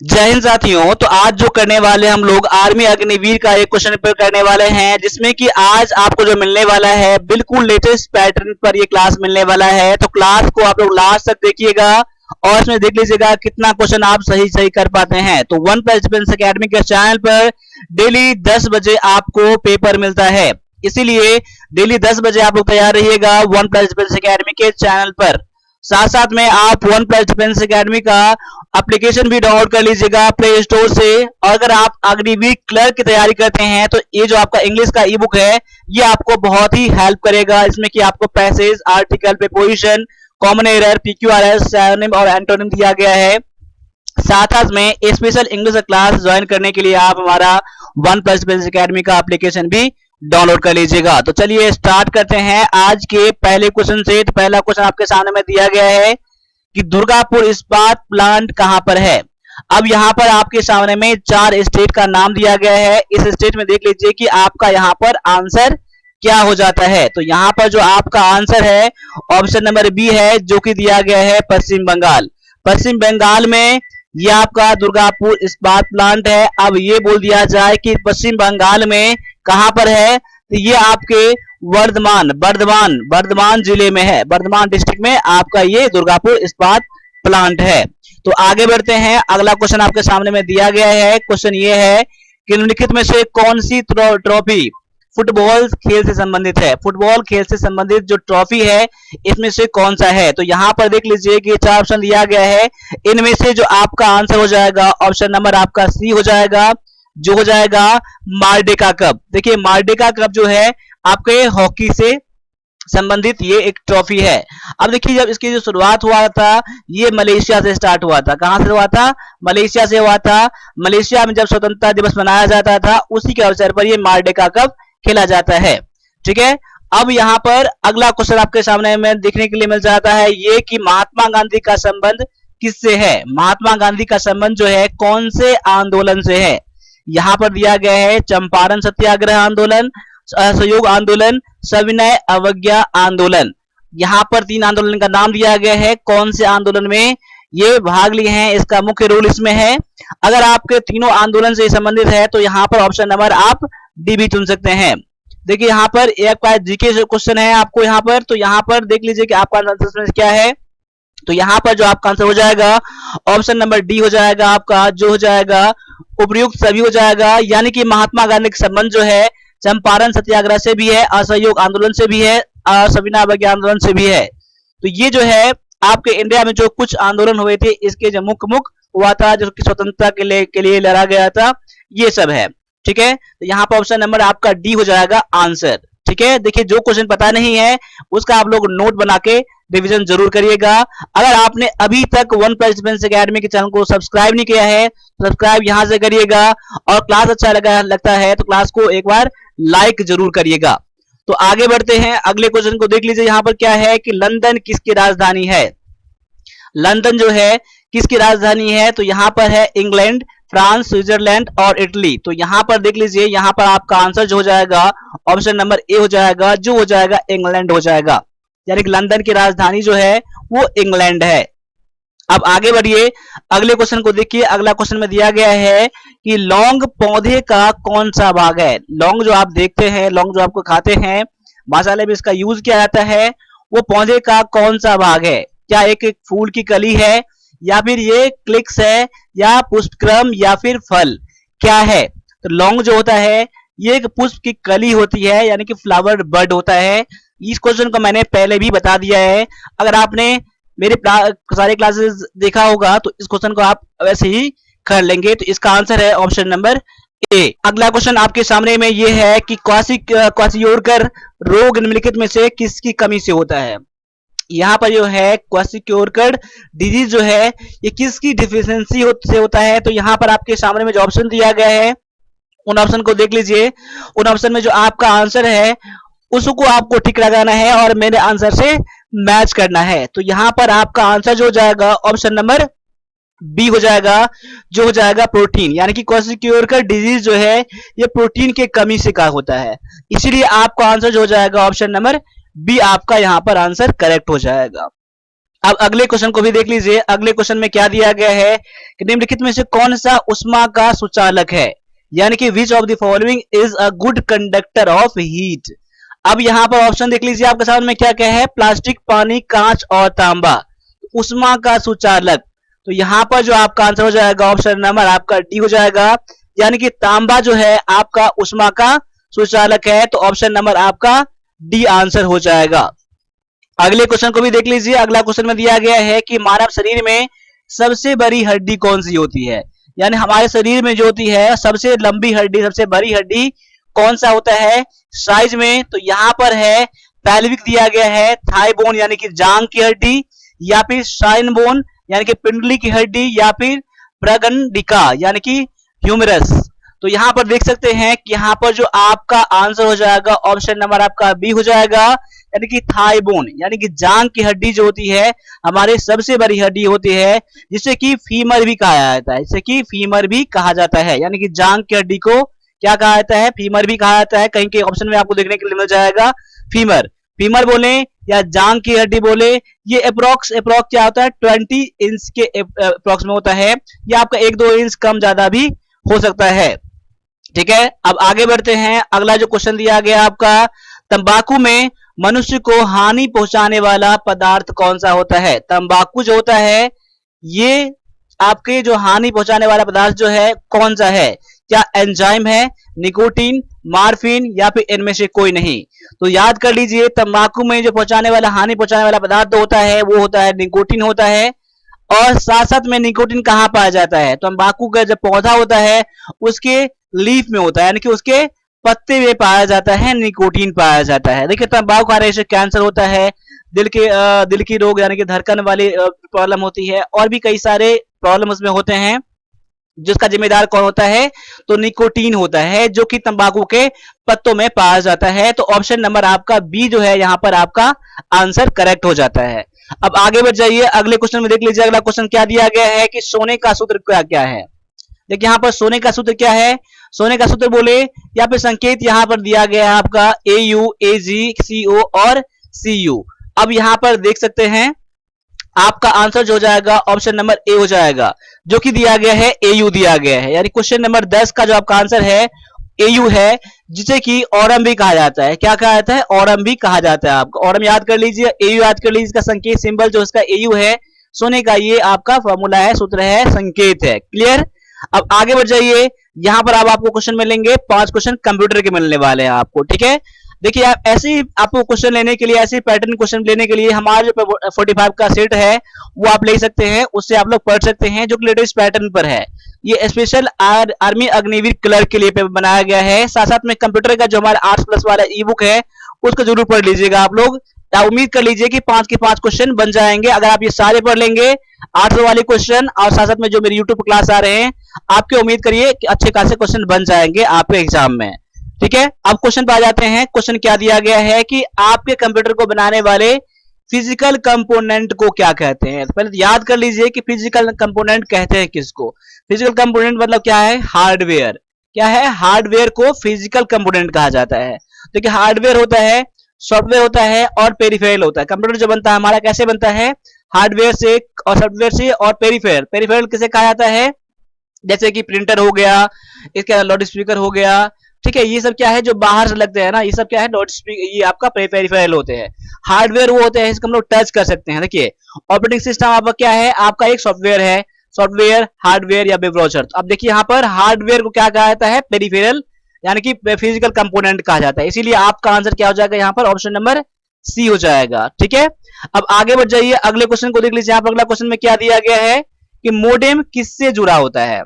जय हिंद साथियों। तो आज जो करने वाले हम लोग आर्मी अग्निवीर का एक क्वेश्चन पेपर करने वाले हैं, जिसमें कि आज आपको जो मिलने वाला है बिल्कुल लेटेस्ट पैटर्न पर ये क्लास मिलने वाला है। तो क्लास को आप लोग लास्ट तक देखिएगा और इसमें देख लीजिएगा कितना क्वेश्चन आप सही सही कर पाते हैं। तो वन प्लस डिफेंस अकेडमी के चैनल पर डेली 10 बजे आपको पेपर मिलता है, इसीलिए डेली 10 बजे आप लोग तैयार रहिएगा वन प्लस डिफेंस अकेडमी के चैनल पर। साथ साथ में आप वन प्लस डिफेंस अकेडमी का एप्लीकेशन भी डाउनलोड कर लीजिएगा प्ले स्टोर से। और अगर आप अग्निवीर क्लर्क की तैयारी करते हैं तो ये जो आपका इंग्लिश का ई बुक है ये आपको बहुत ही हेल्प करेगा। इसमें कि आपको passage, article, preposition, common error, PQRS, synonym और एंटोनिम दिया गया है। साथ में स्पेशल इंग्लिश क्लास ज्वाइन करने के लिए आप हमारा वन प्लस डिफेंस अकेडमी का एप्लीकेशन भी डाउनलोड कर लीजिएगा। तो चलिए स्टार्ट करते हैं आज के पहले क्वेश्चन से। तो पहला क्वेश्चन आपके सामने में दिया गया है कि दुर्गापुर इस्पात प्लांट कहां पर है। अब यहां पर आपके सामने में 4 स्टेट का नाम दिया गया है। इस स्टेट में देख लीजिए कि आपका यहां पर आंसर क्या हो जाता है। तो यहां पर जो आपका आंसर है ऑप्शन नंबर बी है, जो कि दिया गया है पश्चिम बंगाल। पश्चिम बंगाल में ये आपका दुर्गापुर इस्पात प्लांट है। अब ये बोल दिया जाए कि पश्चिम बंगाल में कहां पर है, तो ये आपके वर्धमान जिले में है। वर्धमान डिस्ट्रिक्ट में आपका ये दुर्गापुर इस्पात प्लांट है। तो आगे बढ़ते हैं, अगला क्वेश्चन आपके सामने में दिया गया है। क्वेश्चन ये है कि निम्नलिखित में से कौन सी ट्रॉफी फुटबॉल खेल से संबंधित है। फुटबॉल खेल से संबंधित जो ट्रॉफी है इसमें से कौन सा है। तो यहां पर देख लीजिए कि 4 ऑप्शन दिया गया है। इनमें से जो आपका आंसर हो जाएगा ऑप्शन नंबर आपका सी हो जाएगा, जो हो जाएगा मार्डेका कप। देखिए मार्डेका कप जो है आपके हॉकी से संबंधित ये एक ट्रॉफी है। अब देखिए जब इसकी जो शुरुआत हुआ था ये मलेशिया से स्टार्ट हुआ था। कहां से हुआ था? मलेशिया से हुआ था। मलेशिया में जब स्वतंत्रता दिवस मनाया जाता था उसी के अवसर पर ये मार्डेका कप खेला जाता है। ठीक है, अब यहां पर अगला क्वेश्चन आपके सामने में देखने के लिए मिल जाता है ये कि महात्मा गांधी का संबंध किससे है। महात्मा गांधी का संबंध जो है कौन से आंदोलन से है। यहां पर दिया गया है चंपारण सत्याग्रह आंदोलन, असहयोग आंदोलन, सविनय अवज्ञा आंदोलन। यहां पर 3 आंदोलन का नाम दिया गया है। कौन से आंदोलन में ये भाग लिए हैं, इसका मुख्य रोल इसमें है। अगर आपके तीनों आंदोलन से संबंधित है तो यहां पर ऑप्शन नंबर आप डी भी चुन सकते हैं। देखिए यहां पर एक जीके क्वेश्चन है आपको यहां पर, तो यहां पर देख लीजिए कि आपका आंसर क्या है। तो यहां पर जो आपका आंसर हो जाएगा ऑप्शन नंबर डी हो जाएगा आपका, जो हो जाएगा उपयुक्त सभी हो जाएगा। यानी कि महात्मा गांधी का संबंध जो है चंपारण सत्याग्रह से भी है, असहयोग आंदोलन से भी है, सविनय अवज्ञा आंदोलन से भी है। तो ये जो है आपके इंडिया में जो कुछ आंदोलन हुए थे इसके जो मुख्य हुआ था, जो कि स्वतंत्रता के लिए लड़ा गया था, ये सब है। ठीक है, तो यहाँ पर ऑप्शन नंबर आपका डी हो जाएगा आंसर। ठीक है, देखिए जो क्वेश्चन पता नहीं है उसका आप लोग नोट बना के रिवीजन जरूर करिएगा। अगर आपने अभी तक वन प्लस डिफेंस अकेडमी के चैनल को सब्सक्राइब नहीं किया है तो सब्सक्राइब यहां से करिएगा, और क्लास अच्छा लगता है तो क्लास को एक बार लाइक जरूर करिएगा। तो आगे बढ़ते हैं, अगले क्वेश्चन को देख लीजिए। यहाँ पर क्या है कि लंदन किसकी राजधानी है। लंदन जो है किसकी राजधानी है, तो यहाँ पर है इंग्लैंड, फ्रांस, स्विट्जरलैंड और इटली। तो यहाँ पर देख लीजिए, यहाँ पर आपका आंसर जो हो जाएगा ऑप्शन नंबर ए हो जाएगा, जो हो जाएगा इंग्लैंड हो जाएगा। यानी कि लंदन की राजधानी जो है वो इंग्लैंड है। अब आगे बढ़िए, अगले क्वेश्चन को देखिए। अगला क्वेश्चन में दिया गया है कि लौंग पौधे का कौन सा भाग है। लौंग जो आप देखते हैं, लौंग जो आपको खाते हैं, मसाले में इसका यूज किया जाता है, वो पौधे का कौन सा भाग है। क्या एक फूल की कली है, या फिर ये क्लिक्स है, या पुष्पक्रम, या फिर फल, क्या है। तो लौंग जो होता है ये एक पुष्प की कली होती है, यानी कि फ्लावर बर्ड होता है। इस क्वेश्चन को मैंने पहले भी बता दिया है। अगर आपने मेरे सारे क्लासेस देखा होगा तो इस क्वेश्चन को आप वैसे ही कर लेंगे। तो इसका आंसर है ऑप्शन नंबर ए। अगला क्वेश्चन आपके सामने में ये है कि क्वाशियोरकर रोग निम्नलिखित में से किसकी कमी से होता है। यहाँ पर जो है क्वाशियोरकर डिजीज जो है ये किसकी डिफिशियंसी से होता है। तो यहाँ पर आपके सामने में जो ऑप्शन दिया गया है उन ऑप्शन को देख लीजिए। उन ऑप्शन में जो आपका आंसर है उसको आपको ठीक लगाना है और मेरे आंसर से मैच करना है। तो यहां पर आपका आंसर जो हो जाएगा ऑप्शन नंबर बी हो जाएगा, जो हो जाएगा प्रोटीन। यानी कि क्वाशियोरकर डिजीज जो है ये प्रोटीन के कमी से का होता है, इसीलिए आपका आंसर जो हो जाएगा ऑप्शन नंबर बी आपका यहां पर आंसर करेक्ट हो जाएगा। अब अगले क्वेश्चन को भी देख लीजिए। अगले क्वेश्चन में क्या दिया गया है कि निम्नलिखित में से कौन सा उष्मा का सुचालक है, यानी कि which of the following is a good conductor of heat. अब यहां पर ऑप्शन देख लीजिए आपके सामने में क्या क्या है, प्लास्टिक, पानी, कांच और तांबा। उष्मा का सुचालक, तो यहां पर जो आपका आंसर हो जाएगा ऑप्शन नंबर आपका डी हो जाएगा, यानी कि तांबा जो है आपका उष्मा का सुचालक है। तो ऑप्शन नंबर आपका डी आंसर हो जाएगा। अगले क्वेश्चन को भी देख लीजिए। अगला क्वेश्चन में दिया गया है कि मानव शरीर में सबसे बड़ी हड्डी कौन सी होती है, यानी हमारे शरीर में जो होती है सबसे लंबी हड्डी, सबसे बड़ी हड्डी कौन सा होता है साइज में। तो यहां पर है पैल्विक दिया गया है, थाई बोन यानी कि जांग की हड्डी, या फिर साइन बोन यानी कि पिंडली की हड्डी, या फिर प्रगंडिका यानी कि ह्यूमरस। तो यहां पर देख सकते हैं कि यहां पर जो आपका आंसर हो जाएगा ऑप्शन नंबर आपका बी हो जाएगा, यानी कि थाई बोन यानी कि जांग की हड्डी जो होती है हमारे सबसे बड़ी हड्डी होती है, जिसे कि फीमर भी कहा जाता है, जिसे कि फीमर भी कहा जाता है, यानी कि जांग की हड्डी को क्या कहा जाता है, फीमर भी कहा जाता है। कहीं के ऑप्शन में आपको देखने के लिए मिल जाएगा फीमर, फीमर बोले या जांग की हड्डी बोले। ये अप्रोक्स क्या होता है 20 इंच के अप्रोक्स में होता है, या आपका 1-2 इंच कम ज्यादा भी हो सकता है। ठीक है, अब आगे बढ़ते हैं। अगला जो क्वेश्चन दिया गया आपका, तंबाकू में मनुष्य को हानि पहुंचाने वाला पदार्थ कौन सा होता है। तंबाकू जो होता है ये आपके जो हानि पहुंचाने वाला पदार्थ जो है कौन सा है, क्या एंजाइम है, निकोटीन, मार्फिन, या फिर इनमें से कोई नहीं। तो याद कर लीजिए तंबाकू में जो पहुंचाने वाला हानि पहुंचाने वाला पदार्थ होता है वो होता है निकोटीन होता है। और साथ साथ में निकोटीन कहाँ पाया जाता है, तंबाकू का जब पौधा होता है उसके लीफ में होता है, यानी कि उसके पत्ते में पाया जाता है, निकोटीन पाया जाता है। देखिए तंबाकू खाने से कैंसर होता है, दिल की रोग यानी कि धड़कन वाली प्रॉब्लम होती है, और भी कई सारे प्रॉब्लम उसमें होते हैं, जिसका जिम्मेदार कौन होता है, तो निकोटीन होता है, जो कि तंबाकू के पत्तों में पाया जाता है। तो ऑप्शन नंबर आपका बी जो है यहाँ पर आपका आंसर करेक्ट हो जाता है। अब आगे बढ़ जाइए, अगले क्वेश्चन में देख लीजिए। अगला क्वेश्चन क्या दिया गया है कि सोने का सूत्र क्या क्या है। देखिए यहाँ पर सोने का सूत्र क्या है, सोने का सूत्र बोले या फिर संकेत यहाँ पर दिया गया है आपका AU, AG, CO और CU। अब यहाँ पर देख सकते हैं आपका आंसर जो हो जाएगा ऑप्शन नंबर ए हो जाएगा, जो कि दिया गया है AU दिया गया है, यानी क्वेश्चन नंबर 10 का जो आपका आंसर है AU है, जिसे कि ऑरम भी कहा जाता है। क्या कहा जाता है, ऑरम भी कहा जाता है। आपको ऑरम याद कर लीजिए, AU याद कर लीजिए, इसका संकेत सिंबल जो इसका AU है सोने का, ये आपका फॉर्मूला है, सूत्र है, संकेत है। क्लियर। अब आगे बढ़ जाइए, यहां पर अब आपको क्वेश्चन मिलेंगे 5 क्वेश्चन कंप्यूटर के मिलने वाले हैं आपको। ठीक है, देखिए आप ऐसे ही आपको क्वेश्चन लेने के लिए, ऐसे पैटर्न क्वेश्चन लेने के लिए हमारा जो 45 का सेट है वो आप ले सकते हैं, उससे आप लोग पढ़ सकते हैं, जो लेटेस्ट पैटर्न पर है। ये स्पेशल आर्मी अग्निवीर क्लर्क के लिए पेपर बनाया गया है। साथ साथ में कंप्यूटर का जो हमारा आर्ट्स प्लस वाला ई बुक है उसको जरूर पढ़ लीजिएगा आप लोग। उम्मीद कर लीजिए कि 5 के 5 क्वेश्चन बन जाएंगे अगर आप ये सारे पढ़ लेंगे, 800 वाले क्वेश्चन, और साथ साथ में जो मेरे यूट्यूब क्लास आ रहे हैं, आपके उम्मीद करिए कि अच्छे खासे क्वेश्चन बन जाएंगे आपके एग्जाम में। ठीक है, अब क्वेश्चन पे आ जाते हैं। क्वेश्चन क्या दिया गया है कि आपके कंप्यूटर को बनाने वाले फिजिकल कंपोनेंट को क्या कहते हैं। तो पहले याद कर लीजिए कि फिजिकल कंपोनेंट कहते हैं किसको। फिजिकल कंपोनेंट मतलब क्या है, हार्डवेयर। क्या है, हार्डवेयर को फिजिकल कंपोनेंट कहा जाता है। देखिए हार्डवेयर होता है, सॉफ्टवेयर होता है और पेरिफेरल होता है। कंप्यूटर जो बनता है हमारा कैसे बनता है, हार्डवेयर से और सॉफ्टवेयर से और पेरिफेरल। पेरिफेरल किसे कहा जाता है, जैसे कि प्रिंटर हो गया, इसके लाउड स्पीकर हो गया। ठीक है, ये सब क्या है जो बाहर से लगते हैं ना, ये सब क्या है लाउड स्पीकर, ये आपका पेरिफेरल होते हैं। हार्डवेयर वो होते हैं इसको हम लोग टच कर सकते हैं। देखिए ऑपरेटिंग सिस्टम आपका क्या है, आपका एक सॉफ्टवेयर है, सॉफ्टवेयर, हार्डवेयर या वेब ब्राउज़र। अब देखिए यहाँ पर हार्डवेयर को क्या कहा जाता है, पेरिफेरल यानी कि फिजिकल कंपोनेंट कहा जाता है। इसीलिए आपका आंसर क्या हो जाएगा यहाँ पर, ऑप्शन नंबर सी हो जाएगा। ठीक है, अब आगे बढ़ जाइए, अगले क्वेश्चन को देख लीजिए। यहाँ पर अगला क्वेश्चन में क्या दिया गया है कि मोडेम किससे जुड़ा होता है।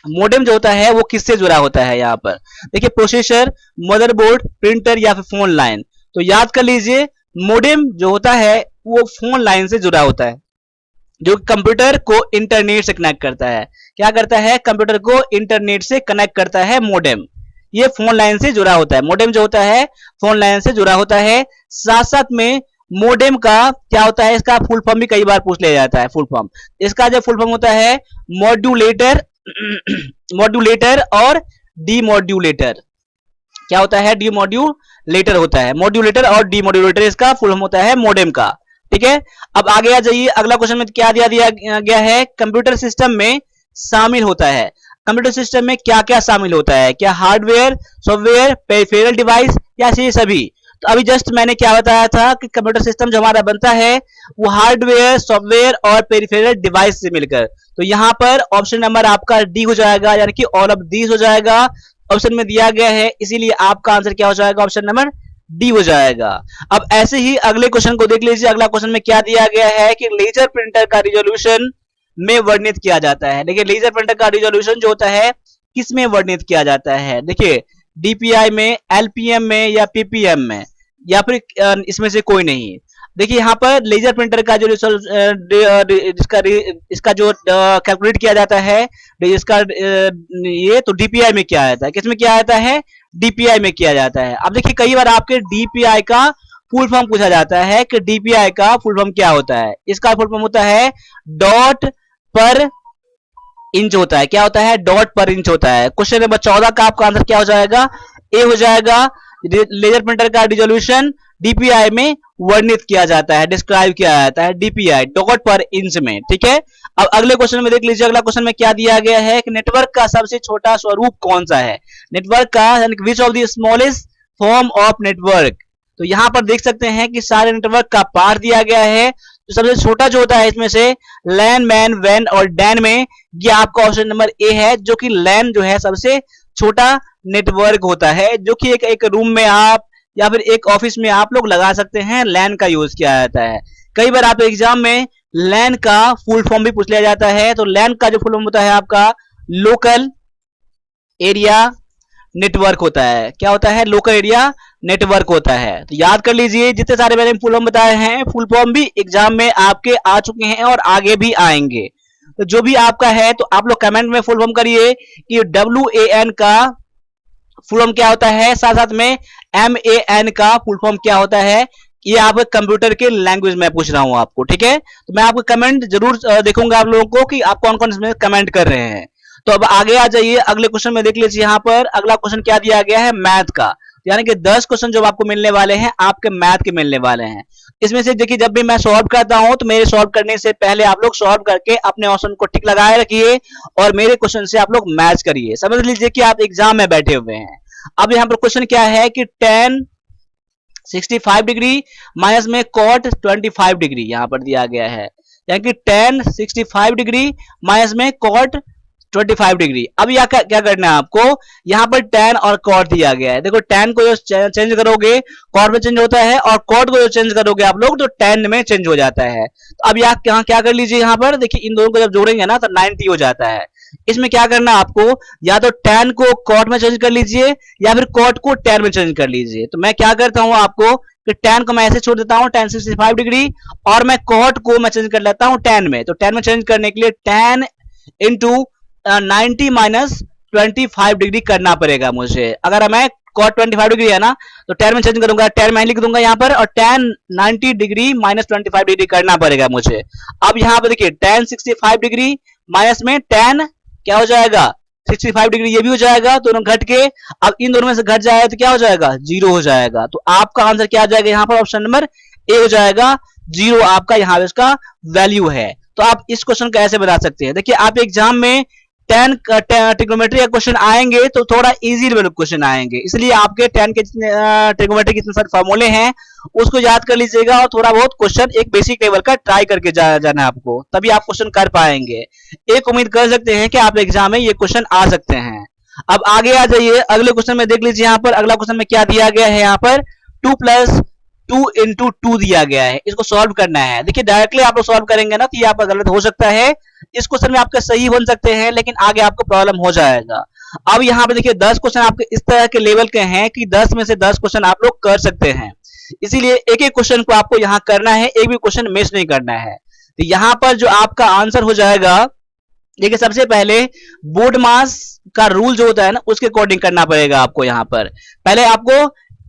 मोडेम जो होता है वो किससे जुड़ा होता है, यहाँ पर देखिए प्रोसेसर, मदरबोर्ड, प्रिंटर या फिर फोन लाइन। तो याद कर लीजिए मोडेम जो होता है वो फोन लाइन से जुड़ा होता है, जो कंप्यूटर को इंटरनेट से कनेक्ट करता है। क्या करता है, कंप्यूटर को इंटरनेट से कनेक्ट करता है मोडेम, ये फोन लाइन से जुड़ा होता है। मोडेम जो होता है फोन लाइन से जुड़ा होता है। साथ साथ में मोडेम का क्या होता है, इसका फुल फॉर्म भी कई बार पूछ लिया जाता है। फुल फॉर्म, इसका जो फुल फॉर्म होता है मॉड्यूलेटर, मॉड्यूलेटर और डीमॉड्यूलेटर। क्या होता है, डीमॉड्यूलेटर होता है। मॉड्यूलेटर और डीमॉड्यूलेटर इसका फुल फॉर्म होता है मोडेम का। ठीक है। अब आगे आ जाइए, अगला क्वेश्चन में क्या दिया गया है, कंप्यूटर सिस्टम में शामिल होता है। कंप्यूटर सिस्टम में क्या क्या शामिल होता है, क्या हार्डवेयर, सॉफ्टवेयर, पेरिफेरल डिवाइस या ये सभी। तो अभी जस्ट मैंने क्या बताया था कि कंप्यूटर सिस्टम जो हमारा बनता है वो हार्डवेयर, सॉफ्टवेयर और पेरिफेरल डिवाइस से मिलकर। तो यहां पर ऑप्शन नंबर आपका डी हो जाएगा, यानी कि ऑल ऑफ दीज हो जाएगा। ऑप्शन में दिया गया है, इसीलिए आपका आंसर क्या हो जाएगा, ऑप्शन नंबर डी हो जाएगा। अब ऐसे ही अगले क्वेश्चन को देख लीजिए। अगला क्वेश्चन में क्या दिया गया है कि लेजर प्रिंटर का रिजोल्यूशन में वर्णित किया जाता है। देखिए लेजर प्रिंटर का रिजोल्यूशन जो होता है किस में वर्णित किया जाता है, देखिए डीपीआई में, एलपीएम में या पीपीएम में, या फिर इसमें से कोई नहीं। देखिए यहाँ पर लेजर प्रिंटर का जो इसका जो कैलकुलेट किया जाता है इसका ये तो डीपीआई में किया जाता है। किसमें किया जाता है, डीपीआई में किया जाता है। अब देखिए कई बार आपके डीपीआई का फुल फॉर्म पूछा जाता है कि डीपीआई का फुल फॉर्म क्या होता है। इसका फुल फॉर्म होता है डॉट पर इंच होता है। क्या होता है, डॉट पर इंच होता है। क्वेश्चन नंबर 14 का आपका आंसर क्या हो जाएगा, ए हो जाएगा। लेजर प्रिंटर का रिजोल्यूशन डीपीआई में वर्णित किया जाता है, डिस्क्राइब किया जाता है डीपीआई डॉट पर इंच में। ठीक है। अब अगले क्वेश्चन में देख लीजिए। अगला क्वेश्चन में क्या दिया गया है कि नेटवर्क का सबसे छोटा स्वरूप कौन सा है। नेटवर्क का यानी which of the smallest form of network. तो यहां पर देख सकते हैं कि सारे नेटवर्क का पार्ट दिया गया है। तो सबसे छोटा जो होता है इसमें से लैन, मैन, वैन और डैन में, ये आपका ऑप्शन नंबर ए है, जो कि लैन जो है सबसे छोटा नेटवर्क होता है, जो कि एक रूम में आप या फिर एक ऑफिस में आप लोग लगा सकते हैं। लैन का यूज किया जाता है। कई बार आप एग्जाम में लैन का फुल फॉर्म भी पूछ लिया जाता है। तो लैन का जो फुल फॉर्म होता है आपका लोकल एरिया नेटवर्क होता है। क्या होता है, लोकल एरिया नेटवर्क होता है। तो याद कर लीजिए, जितने सारे मैंने फुल फॉर्म बताए हैं, फुल फॉर्म भी एग्जाम में आपके आ चुके हैं और आगे भी आएंगे। तो जो भी आपका है तो आप लोग कमेंट में फुल फॉर्म करिए कि WAN का फुल फॉर्म क्या होता है, साथ साथ में MAN का फुल फॉर्म क्या होता है। ये आप कंप्यूटर के लैंग्वेज में पूछ रहा हूं आपको। ठीक है। तो मैं आपको कमेंट जरूर देखूंगा आप लोगों को कि आप कौन कौन इसमें कमेंट कर रहे हैं। तो अब आगे आ जाइए, अगले क्वेश्चन में देख लीजिए। यहाँ पर अगला क्वेश्चन क्या दिया गया है, मैथ का। यानी कि 10 क्वेश्चन जो आपको मिलने वाले हैं आपके मैथ के मिलने वाले हैं। इसमें से देखिए जब भी मैं सॉल्व करता हूं तो मेरे सॉल्व करने से पहले आप लोग सॉल्व करके अपने ऑप्शन को टिक लगाए रखिए और मेरे क्वेश्चन से आप लोग मैच करिए। समझ लीजिए कि आप एग्जाम में बैठे हुए हैं। अब यहाँ पर क्वेश्चन क्या है कि tan 65 डिग्री माइनस में cot 25 डिग्री यहाँ पर दिया गया है। यानी कि tan 65 डिग्री माइनस में cot 25 डिग्री। अब यहाँ क्या करना है आपको, यहाँ पर tan और cot दिया गया है। देखो tan को जो चेंज करोगे cot में चेंज होता है और cot को जो चेंज करोगे आप लोग तो tan में चेंज हो जाता है। तो अब यहाँ क्या कर लीजिए, यहाँ पर देखिए इन दोनों को जब जोड़ेंगे ना तो 90 हो जाता है। इसमें क्या करना है आपको, या तो tan को cot में चेंज कर लीजिए या फिर cot को tan में चेंज कर लीजिए। तो मैं क्या करता हूं आपको कि tan को मैं ऐसे छोड़ देता हूं tan 65 डिग्री और मैं cot को मैं चेंज कर लेता हूं tan में। तो tan में चेंज करने के लिए tan इंटू 90 माइनस 25 डिग्री करना पड़ेगा मुझे। अगर मैं cot 25 डिग्री है ना तो tan में चेंज करूंगा, tan मैं लिख दूंगा यहाँ पर और tan 90 डिग्री माइनस 25 डिग्री करना पड़ेगा मुझे। अब यहाँ पर देखिए tan 65 डिग्री माइनस में tan क्या हो जाएगा 65 डिग्री, ये भी हो जाएगा, दोनों घट के अब इन दोनों में से घट जाएगा तो क्या हो जाएगा, 0 हो जाएगा। तो आपका आंसर क्या आ जाएगा, यहाँ पर ऑप्शन नंबर ए हो जाएगा, 0 आपका यहाँ पे इसका वैल्यू है। तो आप इस क्वेश्चन को ऐसे बना सकते हैं। देखिए आप एग्जाम में tan ट्रिग्नोमेट्री का क्वेश्चन आएंगे तो थोड़ा इजी लेवल क्वेश्चन आएंगे, इसलिए आपके tan के ट्रिग्नोमेट्री के जितने सारे फॉर्मूले हैं उसको याद कर लीजिएगा और थोड़ा बहुत क्वेश्चन एक बेसिक लेवल का ट्राई करके जाना है आपको, तभी आप क्वेश्चन कर पाएंगे। एक उम्मीद कर सकते हैं कि आप एग्जाम में ये क्वेश्चन आ सकते हैं। अब आगे आ जाइए, अगले क्वेश्चन में देख लीजिए। यहाँ पर अगला क्वेश्चन में क्या दिया गया है, यहाँ पर 2 + 2 × 2 दिया गया है, इसको सॉल्व करना है। देखिए डायरेक्टली आप लोग सॉल्व करेंगे ना तो ये आपका गलत हो सकता है। इस क्वेश्चन में आपके सही बन सकते हैं लेकिन आगे आपको प्रॉब्लम हो जाएगा। अब यहाँ पे देखिए 10 क्वेश्चन आपके इस तरह के लेवल के हैं कि 10 में से 10 क्वेश्चन आप लोग कर सकते हैं, इसीलिए एक एक क्वेश्चन को आपको यहाँ करना है, एक भी क्वेश्चन मिस नहीं करना है। तो यहाँ पर जो आपका आंसर हो जाएगा, देखिए सबसे पहले बोर्ड मास का रूल जो होता है ना उसके अकॉर्डिंग करना पड़ेगा आपको। यहाँ पर पहले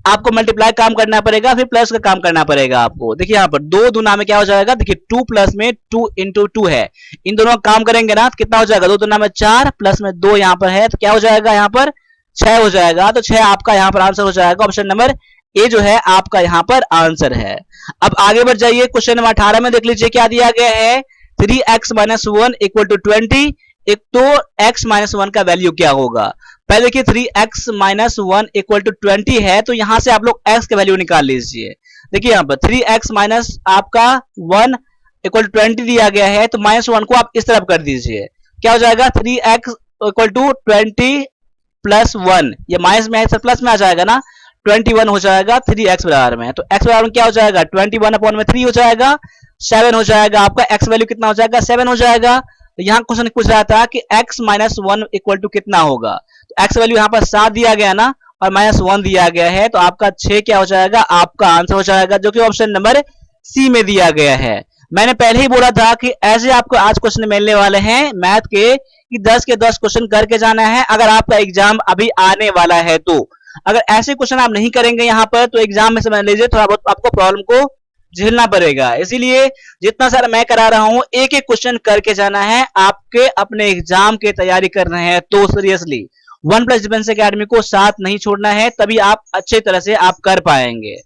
आपको मल्टीप्लाई काम करना पड़ेगा, फिर प्लस का काम करना पड़ेगा आपको। देखिए यहाँ पर 2 दूना में क्या हो जाएगा, देखिए 2 प्लस में 2 × 2 है, इन दोनों का काम करेंगे ना तो कितना हो जाएगा, 2 दूना में 4 प्लस में 2 यहाँ पर है तो क्या हो जाएगा, यहाँ पर 6 हो जाएगा। तो 6 आपका यहाँ पर आंसर हो जाएगा, ऑप्शन नंबर ये जो है आपका यहाँ पर आंसर है। अब आगे बढ़ जाइए, क्वेश्चन नंबर 18 में देख लीजिए क्या दिया गया है। 3x minus 1 equal to 20। एक तो x माइनस 1 का वैल्यू क्या होगा। पहले देखिए 3x माइनस 1 इक्वल टू 20 है, तो यहां से आप लोग x का वैल्यू निकाल लीजिए। देखिए यहाँ पर 3x माइनस आपका 1 इक्वल टू 20 दिया गया है, तो माइनस 1 को आप इस तरफ कर दीजिए। क्या हो जाएगा 3x इक्वल टू 20 प्लस 1, ये माइनस में है सर प्लस में आ जाएगा ना, 21 हो जाएगा 3x बराबर में। तो x बराबर में क्या हो जाएगा 21 अपॉन में 3 हो जाएगा, 7 हो जाएगा आपका। x वैल्यू कितना हो जाएगा 7 हो जाएगा। तो यहाँ क्वेश्चन पूछ रहा था कि x माइनस 1 इक्वल टू कितना होगा। तो x वैल्यू यहाँ पर 7 दिया गया ना और माइनस 1 दिया गया है, तो आपका 6 क्या हो जाएगा आपका आंसर हो जाएगा, जो कि ऑप्शन नंबर सी में दिया गया है। मैंने पहले ही बोला था कि ऐसे आपको आज क्वेश्चन मिलने वाले हैं मैथ के 10 के 10 क्वेश्चन करके जाना है अगर आपका एग्जाम अभी आने वाला है। तो अगर ऐसे क्वेश्चन आप नहीं करेंगे यहाँ पर तो एग्जाम में समझ लीजिए थोड़ा बहुत आपको प्रॉब्लम को झेलना पड़ेगा। इसीलिए जितना सारा मैं करा रहा हूं एक एक क्वेश्चन करके जाना है। आपके अपने एग्जाम की तैयारी कर रहे हैं तो seriously one plus defence academy को साथ नहीं छोड़ना है, तभी आप अच्छे तरह से आप कर पाएंगे।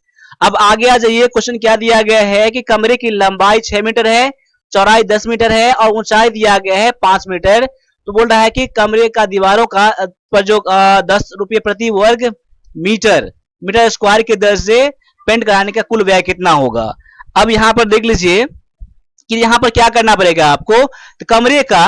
अब आगे आ जाइए, क्वेश्चन क्या दिया गया है कि कमरे की लंबाई 6 मीटर है, चौड़ाई 10 मीटर है और ऊंचाई दिया गया है 5 मीटर। तो बोल रहा है कि कमरे का दीवारों का पर जो 10 रुपये प्रति वर्ग मीटर स्क्वायर के दर से पेंट कराने का कुल व्यय कितना होगा। अब यहाँ पर देख लीजिए कि यहाँ पर क्या करना पड़ेगा आपको, तो कमरे का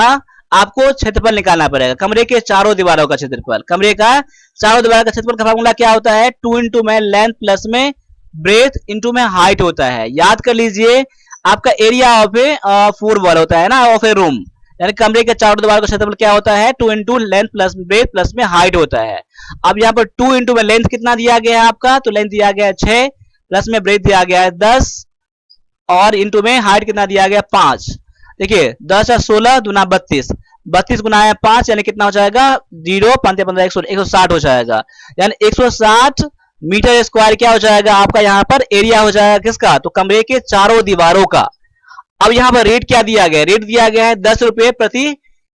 आपको क्षेत्रफल निकालना पड़ेगा, कमरे के चारों दीवारों का क्षेत्रफल। कमरे का चारों दीवारों का क्षेत्रफल का फार्मूला क्या होता है 2 इंटू में लेंथ प्लस में ब्रेथ इंटू में हाइट होता है। याद कर लीजिए आपका एरिया ऑफ ए 4 वॉल होता है ना, ऑफ ए रूम, यानी कमरे के चारों दीवारों का क्षेत्रफल क्या होता है 2 into length plus breadth plus में हाइट होता है। अब यहाँ पर 2 इंटू में लेंथ कितना दिया गया है आपका, तो लेंथ दिया गया है 6 प्लस में ब्रेथ दिया गया है 10 और इंटू में हाइट कितना दिया गया 5। देखिए 10 और 16 दूना 32, 32 गुना है 5 यानी कितना हो जाएगा 0 15 15 160 हो जाएगा, यानी 160 मीटर स्क्वायर क्या हो जाएगा आपका यहाँ पर एरिया हो जाएगा किसका, तो कमरे के चारों दीवारों का। अब यहाँ पर रेट क्या दिया गया, रेट दिया गया है 10 रुपए प्रति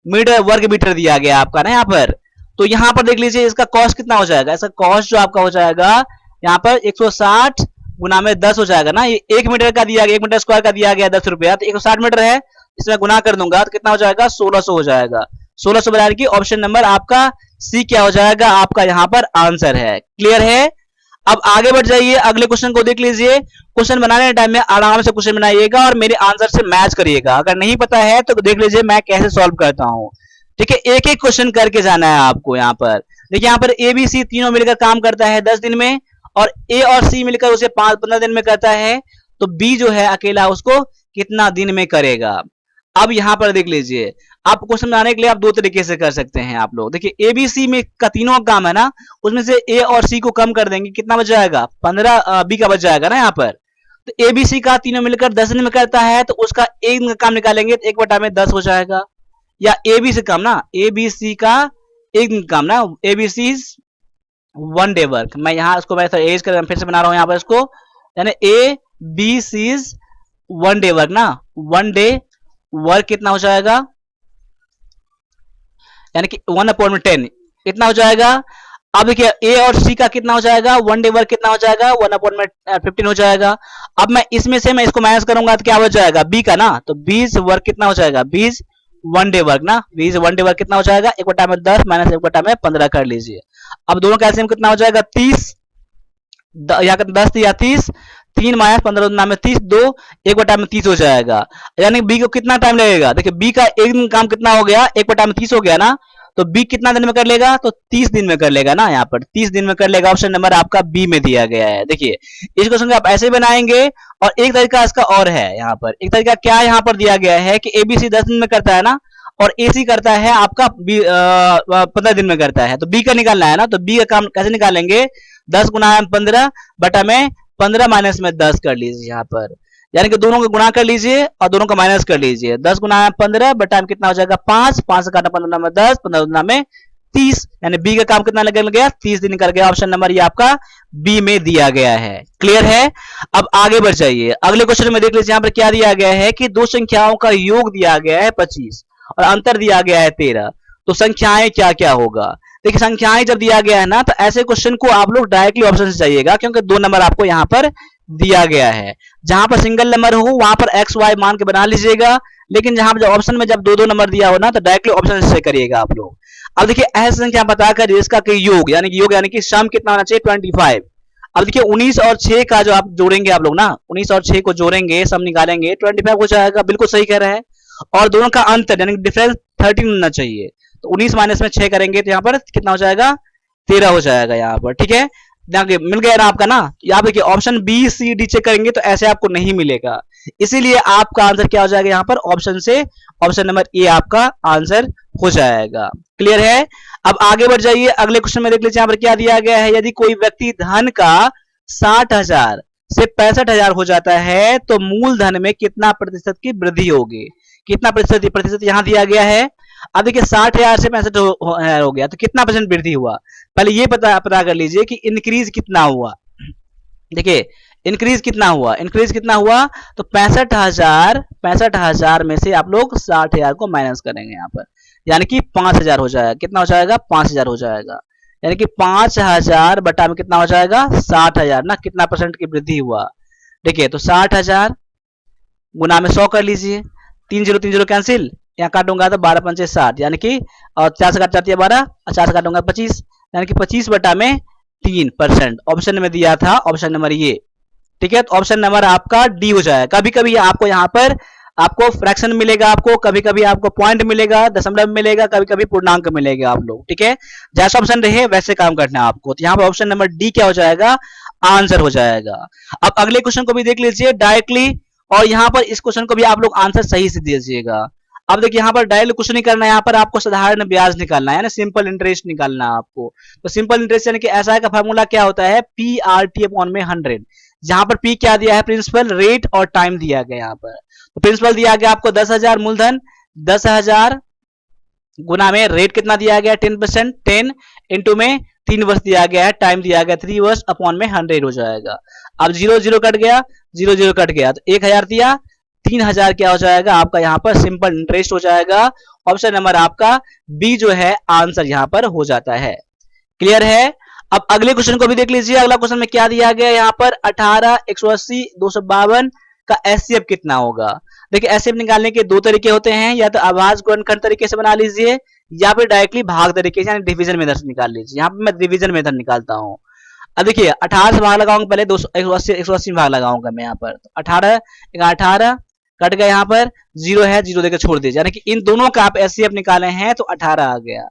मीटर वर्ग मीटर दिया गया आपका ना यहाँ पर। तो यहाँ पर देख लीजिए इसका कॉस्ट कितना हो जाएगा, इसका कॉस्ट जो आपका हो जाएगा यहाँ पर 160 गुना में 10 हो जाएगा ना, ये 1 मीटर का दिया गया 1 मीटर स्क्वायर का दिया गया 10 रुपया, तो 160 मीटर है, इसमें गुना कर दूंगा तो कितना हो जाएगा 1600 हो जाएगा। 1600 बता की ऑप्शन नंबर आपका सी क्या हो जाएगा आपका यहाँ पर आंसर है। क्लियर है। अब आगे बढ़ जाइए, अगले क्वेश्चन को देख लीजिए। क्वेश्चन बनाने टाइम में आराम से क्वेश्चन बनाइएगा और मेरे आंसर से मैच करिएगा। अगर नहीं पता है तो देख लीजिए मैं कैसे सॉल्व करता हूँ। ठीक है, एक एक क्वेश्चन करके जाना है आपको। यहाँ पर देखिए यहाँ पर ए बी सी तीनों मिलकर काम करता है 10 दिन में और ए और सी मिलकर उसे 15 दिन में करता है, तो बी जो है अकेला उसको कितना दिन में करेगा। अब यहाँ पर देख लीजिए आप क्वेश्चन बनाने के लिए आप दो तरीके से कर सकते हैं आप लोग। देखिए ए बी सी में का तीनों काम है ना, उसमें से ए और सी को कम कर देंगे, कितना बच जाएगा 15 बी का बच जाएगा ना यहाँ पर। तो ए बी सी का तीनों मिलकर 10 दिन में करता है, तो उसका एक दिन का काम निकालेंगे तो 1/10 हो जाएगा। या ए बी सी काम ना, ए बी सी का एक दिन काम ना, A B C 1 day work. मैं यहाँ इसको मैं एज कर फिर से बना रहा हूँ यहाँ पर इसको, यानी A B C 1 day work ना, 1 डे वर्क कितना हो जाएगा, यानी कि 1/10 कितना हो जाएगा। अब देखिए ए और सी का कितना हो जाएगा 1 डे वर्क कितना हो जाएगा 1/15 हो जाएगा। अब मैं इसमें से मैं इसको माइनस करूंगा तो क्या हो जाएगा बी का ना, तो 20 वर्क कितना हो जाएगा 20 1 डे वर्क ना, 20 1 डे वर्क कितना हो जाएगा 1/10 माइनस 1/15 कर लीजिए। अब दोनों का एलसीएम कितना हो जाएगा 30, यहाँ 10 या 30, 3 माइनस 15 नाम में 30, 2 1/30 हो जाएगा। यानी बी को कितना टाइम लगेगा, देखिए बी का एक दिन काम कितना हो गया 1/30 हो गया ना, तो बी कितना दिन में कर लेगा, तो 30 दिन में कर लेगा ना, यहाँ पर 30 दिन में कर लेगा। ऑप्शन नंबर आपका बी में दिया गया है। देखिए इस क्वेश्चन को आप ऐसे बनाएंगे और एक तरीका इसका और है। यहाँ पर एक तरीका क्या यहाँ पर दिया गया है कि एबीसी 10 दिन में करता है ना और एसी करता है आपका 15 दिन में करता है, तो बी का निकालना है ना, तो बी का काम कैसे निकालेंगे 10 गुना 15 बटा में 15 माइनस में 10 कर लीजिए यहाँ पर, यानी कि दोनों को गुणा कर लीजिए और दोनों का माइनस कर लीजिए। 10 गुना 15 बटा में कितना हो जाएगा 5, 5 से काटा 15 में 10, 15 गुना में 30, यानी बी का काम कितना लग गया 30 दिन कर गया। ऑप्शन नंबर ये आपका बी में दिया गया है। क्लियर है। अब आगे बढ़ जाइए, अगले क्वेश्चन में देख लीजिए यहाँ पर क्या दिया गया है कि दो संख्याओं का योग दिया गया है 25 और अंतर दिया गया है 13, तो संख्याएं क्या क्या होगा। देखिए संख्याएं जब दिया गया है ना, तो ऐसे क्वेश्चन को आप लोग डायरेक्टली ऑप्शन से जाइएगा, क्योंकि 2 नंबर आपको यहाँ पर दिया गया है। जहां पर सिंगल नंबर हो वहां पर एक्स वाई मान के बना लीजिएगा, लेकिन जहां पर ऑप्शन में जब 2-2 नंबर दिया हो ना, तो डायरेक्टली ऑप्शन से करिएगा आप लोग। अब देखिए ऐसी संख्या बताकर इसका योग यानी कि सम कितना होना चाहिए 25। अब देखिए 19 और 6 का जो आप जोड़ेंगे, आप लोग ना 19 और 6 को जोड़ेंगे, सम निकालेंगे, 25 हो जाएगा। बिल्कुल सही कह रहे हैं। और दोनों का अंतर यानी डिफरेंस 13 होना चाहिए। तो 19 माइनस में 6 करेंगे तो यहाँ पर कितना हो जाएगा, 13 हो जाएगा यहाँ पर। ठीक है, मिल गया ना आपका ना। यहाँ देखिए option B C D check करेंगे तो ऐसे आपको नहीं मिलेगा, इसीलिए आपका आंसर क्या हो जाएगा यहाँ पर, ऑप्शन से ऑप्शन नंबर ए आपका आंसर हो जाएगा। क्लियर है। अब आगे बढ़ जाइए, अगले क्वेश्चन में देख लीजिए यहाँ पर क्या दिया गया है। यदि कोई व्यक्ति धन का 60,000 से 65,000 हो जाता है तो मूलधन में कितना प्रतिशत की वृद्धि होगी। कितना प्रतिशत यहाँ दिया गया है। अब देखिए 60,000 से 65,000 हो गया तो कितना परसेंट वृद्धि हुआ, पहले ये पता कर लीजिए कि इंक्रीज कितना हुआ। देखिए इंक्रीज कितना हुआ, तो 65,000 में से आप लोग 60,000 को माइनस करेंगे यहाँ पर, यानी कि 5,000 हो जाएगा। कितना हो जाएगा, 5,000 हो जाएगा। यानी कि 5,000 बटा में कितना हो जाएगा, 60,000 ना, कितना परसेंट की वृद्धि हुआ। देखिए तो 60,000 गुना में 100 कर लीजिए, 3 0 3 0 कैंसिल, यहाँ काटूंगा तो 12 पंचे 60, यानी कि और 4 से काट 12 और 4 से काटूंगा 25, यानी कि 25 बटा में 3% ऑप्शन में दिया था, ऑप्शन नंबर ये। ठीक है, तो ऑप्शन नंबर आपका डी हो जाएगा। कभी कभी आपको यहाँ पर आपको फ्रैक्शन मिलेगा, आपको कभी कभी आपको पॉइंट मिलेगा, दशमलव मिलेगा, कभी कभी पूर्णांक मिलेगा आप लोग। ठीक है, जैसा ऑप्शन रहे वैसे काम करना है आपको। तो यहाँ पर ऑप्शन नंबर डी क्या हो जाएगा, आंसर हो जाएगा। अब अगले क्वेश्चन को भी देख लीजिए डायरेक्टली, और यहाँ पर इस क्वेश्चन को भी आप लोग आंसर सही से दीजिएगा। अब देखिए यहाँ पर डायरेक्ट कुछ नहीं करना है, यहाँ पर आपको साधारण ब्याज निकालना है ना, सिंपल इंटरेस्ट निकालना है आपको। तो सिंपल इंटरेस्ट यानी कि एसआई का फॉर्मूला क्या होता है, पी आर टी अपॉन में 100। जहां पर पी क्या दिया है, प्रिंसिपल, रेट और टाइम दिया गया यहाँ पर। तो प्रिंसिपल दिया गया आपको 10,000 मूलधन, 10,000 गुना में रेट कितना दिया गया 10%, 10 इंटू में 3 वर्ष दिया गया है, टाइम दिया गया 3 वर्ष, अपॉन में 100 हो जाएगा। अब 0 0 कट गया, 0 0 कट गया, तो 1,000 दिया, 3,000 क्या हो जाएगा आपका यहाँ पर सिंपल इंटरेस्ट हो जाएगा। ऑप्शन नंबर आपका बी जो है आंसर यहाँ पर हो जाता है। क्लियर है। अब अगले क्वेश्चन को भी देख लीजिए। अगला क्वेश्चन में क्या दिया गया यहाँ पर, 18, 180, 252 का एचसीएफ कितना होगा। देखिए एचसीएफ निकालने के 2 तरीके होते हैं, या तो आभाज्य गुणनखंड तरीके से बना लीजिए, या फिर डायरेक्टली भाग तरीके से यानी डिवीजन मेथड से निकाल लीजिए। यहाँ पे मैं डिवीजन मेथड निकालता हूँ। अब देखिए 18 से भाग लगाऊंगा, पहले 180 में भाग लगाऊंगा मैं यहाँ पर। तो 18 18 कट गया, यहाँ पर 0 है, 0 देकर छोड़ दीजिए, यानी कि इन दोनों का आप एचसीएफ निकाले हैं तो 18 आ गया।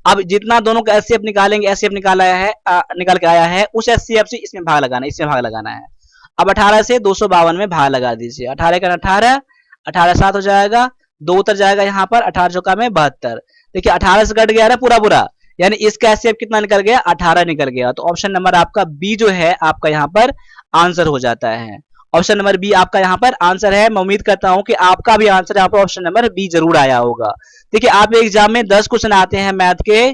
अब जितना दोनों का एचसीएफ निकालेंगे, एचसीएफ निकाल के आया है उस एचसीएफ से इसमें भाग लगाना है, इसमें भाग लगाना है। अब 18 से 252 में भाग लगा दीजिए, 18 का 18, 18 7 हो जाएगा, 2 उतर जाएगा यहाँ पर, 18 चौका में 72। देखिए 18 से कट गया ना पूरा, यानी इसका एचसीएफ कितना निकल गया, 18 निकल गया। तो ऑप्शन नंबर आपका बी जो है आपका यहाँ पर आंसर हो जाता है। ऑप्शन नंबर बी आपका यहाँ पर आंसर है। मैं उम्मीद करता हूं कि आपका भी आंसर यहाँ पर ऑप्शन नंबर बी जरूर आया होगा। देखिए आप एग्जाम में 10 क्वेश्चन आते हैं मैथ के,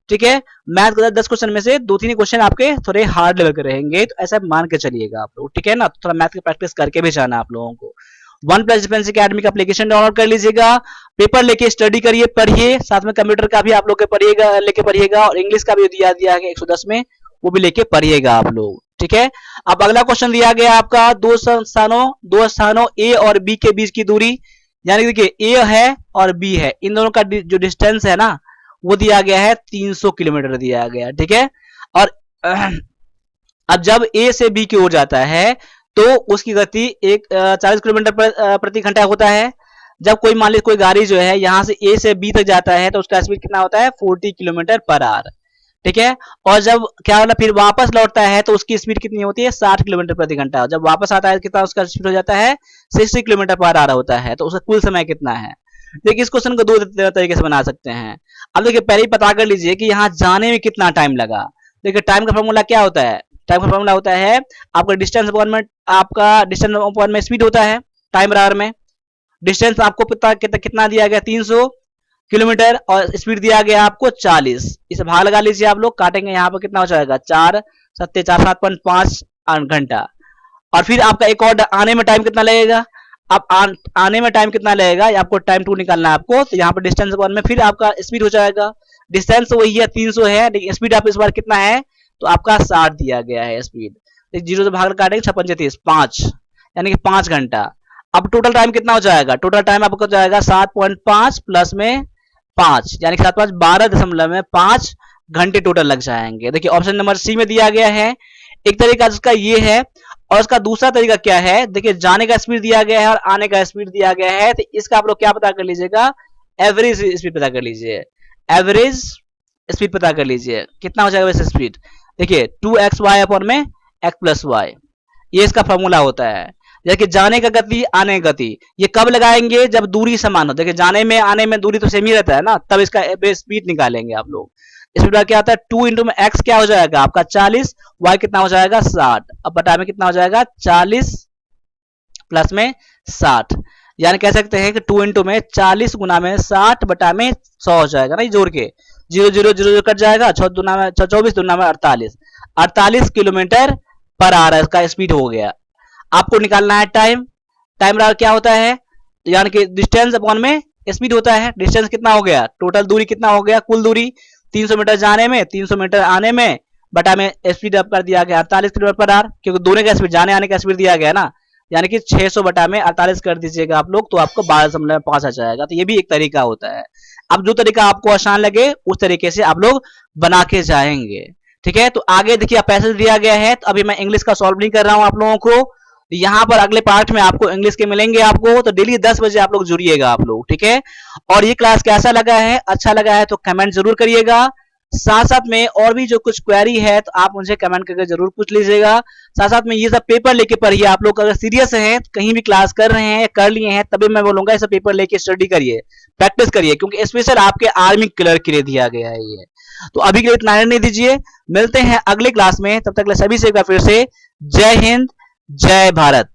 ठीक है, मैथ के 10 क्वेश्चन में से 2-3 क्वेश्चन आपके थोड़े हार्ड लेवल के रहेंगे, तो ऐसा मान के चलिएगा आप लोग, ठीक है ना। थोड़ा मैथ की प्रैक्टिस करके भी जाना आप लोगों को। OnePlus डिफेंस एकेडमी का एप्लीकेशन डाउनलोड कर लीजिएगा, पेपर लेके स्टडी करिए, पढ़िए, साथ में कंप्यूटर का भी आप लोग लेके पढ़िएगा, और इंग्लिश का भी दिया है 110 में, वो भी लेके पढ़िएगा आप लोग, ठीक है। अब अगला क्वेश्चन दिया गया आपका दो स्थानों ए और बी के बीच की दूरी, यानी देखिए ए है और बी है, इन दोनों का जो डिस्टेंस है ना वो दिया गया है 300 किलोमीटर दिया गया, ठीक है। और अब जब ए से बी की ओर जाता है तो उसकी गति 40 किलोमीटर प्रति घंटा होता है। जब कोई मान लीजिए कोई गाड़ी जो है यहाँ से ए से बी तक जाता है तो उसका स्पीड कितना होता है 40 किलोमीटर पर आवर, ठीक है। और जब क्या होना फिर वापस लौटता है तो उसकी स्पीड कितनी होती है 60 किलोमीटर प्रति घंटा। जब वापस आता है कितना उसका स्पीड हो जाता है 60 किलोमीटर पर आवर होता है। तो उसका कुल समय कितना है। देखिए इस क्वेश्चन को 2 तरीके से बना सकते हैं। अब देखिए पहले ही पता कर लीजिए कि यहाँ जाने में कितना टाइम लगा। देखिए टाइम का फॉर्मूला क्या होता है, टाइम का फॉर्मूला होता है आपका डिस्टेंस अपॉन में स्पीड होता है टाइम आवर में। डिस्टेंस आपको कितना दिया गया 300 किलोमीटर और स्पीड दिया गया आपको 40। इसे भाग लगा लीजिए आप लोग, काटेंगे यहाँ पर कितना हो जाएगा 4 7 4 7.5 घंटा। और फिर आपका एक और आने में टाइम कितना लगेगा, अब आने में टाइम कितना लगेगा आपको टाइम 2 निकालना है आपको। तो यहाँ पर डिस्टेंस अपॉन में फिर आपका स्पीड हो जाएगा। डिस्टेंस वही है 300 है, लेकिन स्पीड आप इस बार कितना है तो आपका 60 दिया गया है स्पीड। तो 0 से भाग काटेंगे 56 30 5 यानी कि 5 घंटा। अब टोटल टाइम कितना हो जाएगा, टोटल टाइम आपको जाएगा 7.5 प्लस में 5 यानी कि 7 5 12.5 घंटे टोटल लग जाएंगे। देखिए ऑप्शन नंबर सी में दिया गया है। एक तरीका इसका ये है और इसका दूसरा तरीका क्या है, देखिए जाने का स्पीड दिया गया है और आने का स्पीड दिया गया है, तो इसका आप लोग क्या पता कर लीजिएगा, एवरेज स्पीड पता कर लीजिए। एवरेज स्पीड पता कर लीजिए कितना हो जाएगा वैसे स्पीड। देखिए 2xy अपॉन में x प्लस वाई, ये इसका फॉर्मूला होता है। जैसे जाने का गति आने का गति, ये कब लगाएंगे जब दूरी समान हो। देखिए जाने में आने में दूरी तो सेम ही रहता है ना, तब इसका स्पीड निकालेंगे आप लोग। स्पीड क्या आता है 2 इंटू में x क्या हो जाएगा आपका 40, y कितना हो जाएगा 60, अब बटा में कितना हो जाएगा 40 प्लस में 60, यानी कह सकते हैं कि 2 इंटू में 40 गुना में 60 बटा में 100 हो जाएगा ना, जोड़ के 0 0 0 0 कट जाएगा, 24 दुना में 48 किलोमीटर पर आवर का स्पीड हो गया। आपको निकालना है टाइम। टाइम क्या होता है, यानी कि डिस्टेंस अपॉन में स्पीड होता है। डिस्टेंस कितना हो गया, टोटल दूरी कितना हो गया, कुल दूरी 300 मीटर जाने में 300 मीटर आने में, बटा में स्पीड अप कर दिया गया 48 किलोमीटर पर आवर, क्योंकि दोनों का स्पीड जाने आने का स्पीड दिया गया ना, यानी कि 600 बटा में 48 कर दीजिएगा आप लोग, तो आपको 12.5 आ जाएगा। तो ये भी एक तरीका होता है। अब जो तरीका आपको आसान लगे उस तरीके से आप लोग बना के जाएंगे। ठीक है, तो आगे देखिए पैसेज दिया गया है, तो अभी मैं इंग्लिश का सॉल्व नहीं कर रहा हूं आप लोगों को। यहाँ पर अगले पार्ट में आपको इंग्लिश के मिलेंगे आपको, तो डेली 10 बजे आप लोग जुड़िएगा आप लोग। ठीक है, और ये क्लास कैसा लगा है, अच्छा लगा है तो कमेंट जरूर करिएगा। साथ साथ में और भी जो कुछ क्वेरी है तो आप मुझे कमेंट करके जरूर पूछ लीजिएगा। साथ साथ में ये सब पेपर लेके पढ़िए। आप लोग अगर सीरियस हैं, कहीं भी क्लास कर रहे हैं, कर लिए हैं, तभी मैं बोलूंगा ये सब पेपर लेके स्टडी करिए, प्रैक्टिस करिए, क्योंकि स्पेशल आपके आर्मी क्लियर के लिए दिया गया है ये। तो अभी के लिए इतना नहीं दीजिए, मिलते हैं अगले क्लास में, तब तक सभी से एक बार फिर से जय हिंद जय भारत।